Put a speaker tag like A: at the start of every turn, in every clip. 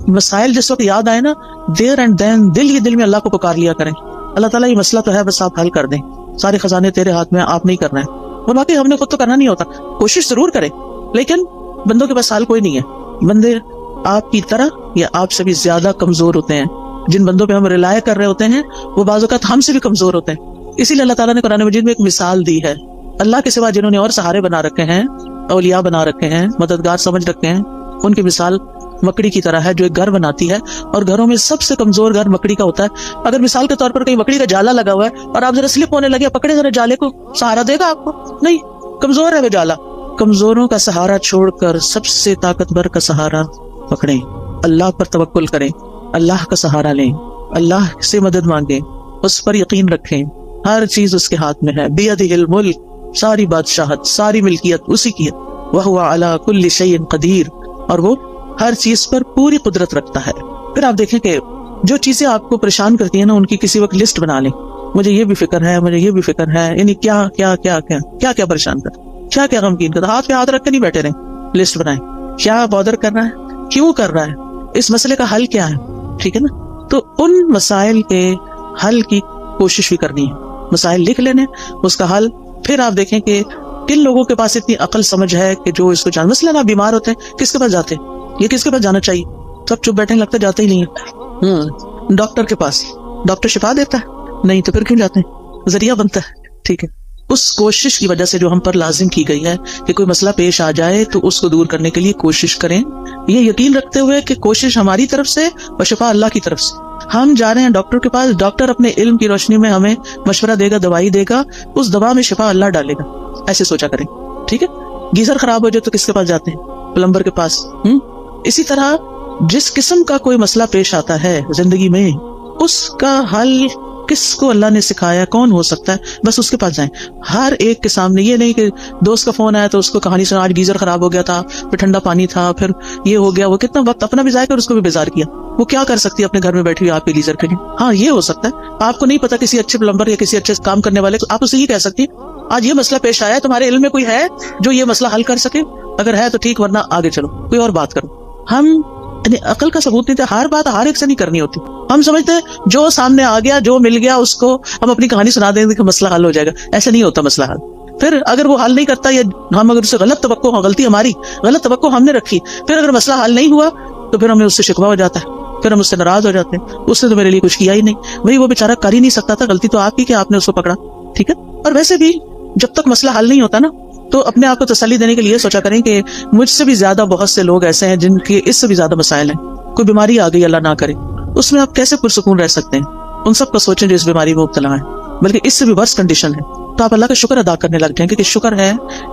A: مسائل جس وقت یاد آئے نا دیر اینڈ دین دل ہی دل میں اللہ کو پکار لیا کریں, اللہ تعالیٰ یہ مسئلہ تو ہے بس آپ حل کر دیں, سارے خزانے تیرے ہاتھ میں, آپ نہیں کرنا ہے. اور باقی ہم نے خود تو کرنا نہیں ہوتا, کوشش ضرور کریں, لیکن بندوں کے پاس حل کوئی نہیں ہے. بندے آپ کی طرح یا آپ سے بھی زیادہ کمزور ہوتے ہیں. جن بندوں پہ ہم ریلائے کر رہے ہوتے ہیں وہ بعض اوقات ہم سے بھی کمزور ہوتے ہیں. اسی لیے اللہ تعالیٰ نے قرآن مجید میں ایک مثال دی ہے. اللہ کے سوا جنہوں نے اور سہارے بنا رکھے ہیں, اولیاء بنا رکھے ہیں, مددگار سمجھ رکھے ہیں, ان کی مثال مکڑی کی طرح ہے جو ایک گھر بناتی ہے, اور گھروں میں سب سے کمزور گھر مکڑی کا ہوتا ہے. اگر مثال کے طور پر کہیں مکڑی کا جالا لگا ہوا ہے اور آپ ذرا سلپ ہونے لگے, پکڑے ذرا جالے کو, سہارا دے گا آپ کو؟ نہیں, کمزور ہے وہ جالا. کمزوروں کا سہارا چھوڑ کر سب سے طاقتور کا سہارا پکڑیں, اللہ پر توکل کریں, اللہ کا سہارا لیں, اللہ سے مدد مانگیں, اس پر یقین رکھیں. ہر چیز اس کے ہاتھ میں ہے. بیدہ الملک, ساری بادشاہت, ساری ملکیت اسی کی ہے. وہو علی کل شیء قدیر, اور وہ ہر چیز پر پوری قدرت رکھتا ہے. پھر آپ دیکھیں کہ جو چیزیں آپ کو پریشان کرتی ہیں نا, ان کی کسی وقت لسٹ بنا لیں. مجھے یہ بھی فکر ہے, مجھے یہ بھی فکر ہے, یعنی کیا کیا کیا کیا کیا کیا پریشان کر, کیا کیا غمگین کر, ہاتھ پہ ہاتھ رکھ کے نہیں بیٹھے رہیں, لسٹ بنائیں. کیا بادر کر رہا ہے, کیوں کر رہا ہے, اس مسئلے کا حل کیا ہے, ٹھیک ہے نا. تو ان مسائل کے حل کی کوشش بھی کرنی ہے. مسائل لکھ لینے, اس کا حل. پھر آپ دیکھیں کہ کن لوگوں کے پاس اتنی عقل سمجھ ہے کہ جو اس کو جان, مثلا آپ بیمار ہوتے ہیں, کس کے پاس جاتے ہیں, یہ کس کے پاس جانا چاہیے, سب چپ بیٹھے, لگتا جاتے ہی نہیں ہے. ڈاکٹر کے پاس, ڈاکٹر شفا دیتا ہے نہیں, تو پھر کیوں جاتے ہیں, ذریعہ بنتا ہے, ٹھیک ہے. اس کوشش کی وجہ سے جو ہم پر لازم کی گئی ہے کہ کوئی مسئلہ پیش آ جائے تو اس کو دور کرنے کے لیے کوشش کریں, یہ یقین رکھتے ہوئے کہ کوشش ہماری طرف سے اور شفا اللہ کی طرف سے. ہم جا رہے ہیں ڈاکٹر کے پاس, ڈاکٹر اپنے علم کی روشنی میں ہمیں مشورہ دے گا, دوائی دے گا, اس دوا میں شفا اللہ ڈالے گا. ایسے سوچا کریں, ٹھیک ہے. گیزر خراب ہو جائے تو کس کے پاس جاتے ہیں, پلمبر کے پاس. اسی طرح جس قسم کا کوئی مسئلہ پیش آتا ہے زندگی میں, اس کا حل کس کو اللہ نے سکھایا, کون ہو سکتا ہے, بس اس کے پاس جائیں. ہر ایک کے سامنے, یہ نہیں کہ دوست کا فون آیا تو اس کو کہانی سنا, آج گیزر خراب ہو گیا تھا, پھر ٹھنڈا پانی تھا, پھر یہ ہو گیا, وہ کتنا وقت اپنا بھی ضائع کر اس کو بھی بیزار کیا. وہ کیا کر سکتی ہے اپنے گھر میں بیٹھی ہوئی آپ کے گیزر کے لیے. ہاں یہ ہو سکتا ہے, آپ کو نہیں پتا کسی اچھے پلمبر یا کسی اچھے کام کرنے والے کو, آپ اسے یہ کہہ سکتی ہیں آج یہ مسئلہ پیش آیا ہے, تمہارے علم میں کوئی ہے جو یہ مسئلہ حل کر سکے, اگر ہے تو ٹھیک, ورنہ آگے چلو, کوئی اور بات کرو. ہم یعنی عقل کا ثبوت نہیں تھا, ہر بات ہر ایک سے نہیں کرنی ہوتی. ہم سمجھتے ہیں جو سامنے آ گیا, جو مل گیا, اس کو ہم اپنی کہانی سنا دیں گے کہ مسئلہ حل ہو جائے گا. ایسا نہیں ہوتا مسئلہ حل. پھر اگر وہ حل نہیں کرتا, یا ہم اگر اسے غلط توقع, غلطی ہماری, غلط توقع ہم نے رکھی, پھر اگر مسئلہ حل نہیں ہوا تو پھر ہمیں اس سے شکوہ ہو جاتا ہے, پھر ہم اس سے ناراض ہو جاتے ہیں, اس نے تو میرے لیے کچھ کیا ہی نہیں, وہی وہ بیچارہ کر ہی نہیں سکتا تھا, غلطی تو آپ کی کہ آپ نے اس کو پکڑا, ٹھیک ہے. اور ویسے بھی جب تک مسئلہ حل نہیں ہوتا نا, تو اپنے آپ کو تسلی دینے کے لیے سوچا کریں کہ مجھ سے بھی زیادہ بہت سے لوگ ایسے ہیں جن کے اس سے بھی زیادہ مسائل ہیں. کوئی بیماری آ گئی, اللہ نہ کرے, اس میں آپ کیسے پرسکون رہ سکتے ہیں, ان سب کا سوچیں جو اس بیماری میں مبتلا ہیں, بلکہ اس سے بھی ورس کنڈیشن ہے, تو آپ اللہ کا شکر ادا کرنے لگ جائیں کہ شکر ہے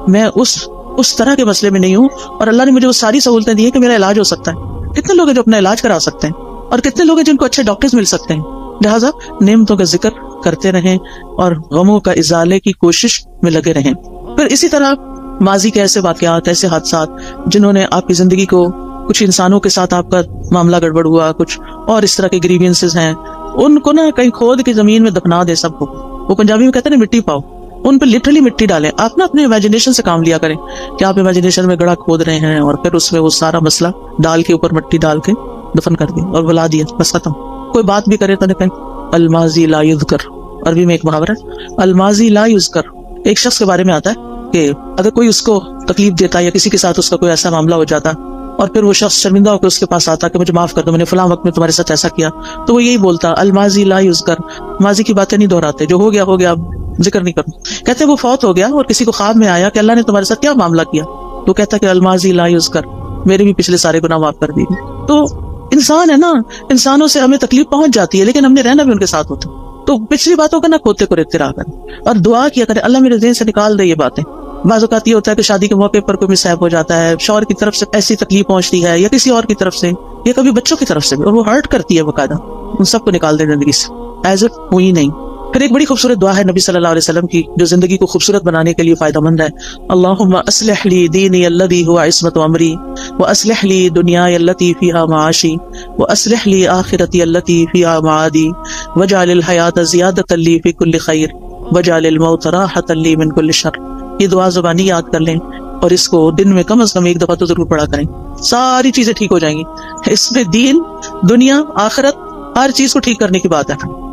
A: میں اس طرح کے مسئلے میں نہیں ہوں, اور اللہ نے مجھے وہ ساری سہولتیں دی ہیں کہ میرا علاج ہو سکتا ہے. کتنے لوگ ہیں جو اپنا علاج کرا سکتے ہیں, اور کتنے لوگ ہیں جن کو اچھے ڈاکٹرز مل سکتے ہیں. لہٰذا نعمتوں کا ذکر کرتے رہیں اور غموں کا ازالے کی کوشش میں لگے رہیں. پھر اسی طرح ماضی کے ایسے واقعات, ایسے حادثات جنہوں نے آپ کی زندگی کو, کچھ انسانوں کے ساتھ آپ کا معاملہ گڑبڑ ہوا, کچھ اور اس طرح کے گریوینسز ہیں, ان کو نا کہیں کھود کی زمین میں دفنا دے سب کو. وہ پنجابی میں کہتے ہیں نا مٹی پاؤ, ان پہ لٹرلی مٹی ڈالیں. آپ نا اپنے امیجنیشن سے کام لیا کریں کہ آپ امیجنیشن میں گڑھا کھود رہے ہیں, اور پھر اس میں وہ سارا مسئلہ ڈال کے اوپر مٹی ڈال کے دفن کر دیا اور بلا دیا, بس ختم. کوئی بات بھی کرے تو نہ کہیں الماضی لا یذکر. عربی میں ایک محاورہ ہے الماضی لا یذکر. ایک شخص کے بارے میں آتا ہے کہ اگر کوئی اس کو تکلیف دیتا یا کسی کے ساتھ اس کا کوئی ایسا معاملہ ہو جاتا, اور پھر وہ شخص شرمندہ ہو کے اس کے پاس آتا کہ مجھے معاف کر دو, میں نے فلاں وقت میں تمہارے ساتھ ایسا کیا, تو وہ یہی بولتا الماضی لا یذکر. ماضی کی باتیں نہیں دہراتے, جو ہو گیا ہو گیا, اب ذکر نہیں کروں. کہتے وہ فوت ہو گیا اور کسی کو خواب میں آیا کہ اللہ نے تمہارے ساتھ کیا معاملہ کیا, تو کہتا کہ الماضی لا یذکر, میرے بھی پچھلے سارے گناہ معاف کر دیے. تو انسان ہے نا, انسانوں سے ہمیں تکلیف پہنچ جاتی ہے, لیکن ہم نے رہنا بھی ان کے ساتھ ہوتا. تو پچھلی باتوں کا نہ کھوتے کو اتراع کریں اور دعا کیا کریں اللہ میرے ذہن سے نکال دے یہ باتیں. بعض اوقات یہ ہوتا ہے کہ شادی کے موقع پر کوئی مصائب ہو جاتا ہے, شوہر کی طرف سے ایسی تکلیف پہنچتی ہے, یا کسی اور کی طرف سے, یا کبھی بچوں کی طرف سے بھی, اور وہ ہرٹ کرتی ہے باقاعدہ. ان سب کو نکال دے زندگی سے, ایز اٹ ہوئی نہیں. پھر ایک بڑی خوبصورت دعا ہے نبی صلی اللہ علیہ وسلم کی, جو زندگی کو خوبصورت بنانے کے لیے فائدہ مند ہے. اللہم اصلح لی دینی الذی هو عصمت امری, واصلح لی دنیای التي فیها معاشی, واصلح لی آخرتی التي فیها معادی, واجعل الحیات زیادۃ لی فی کل خیر, واجعل الموت راحۃ لی من کل شر. یہ دعا زبانی یاد کر لیں اور اس کو دن میں کم از کم ایک دفعہ تو ضرور پڑھا کریں. ساری چیزیں ٹھیک ہو جائیں گی. اس میں دین، دنیا، آخرت، ہر چیز کو ٹھیک کرنے کی بات ہے.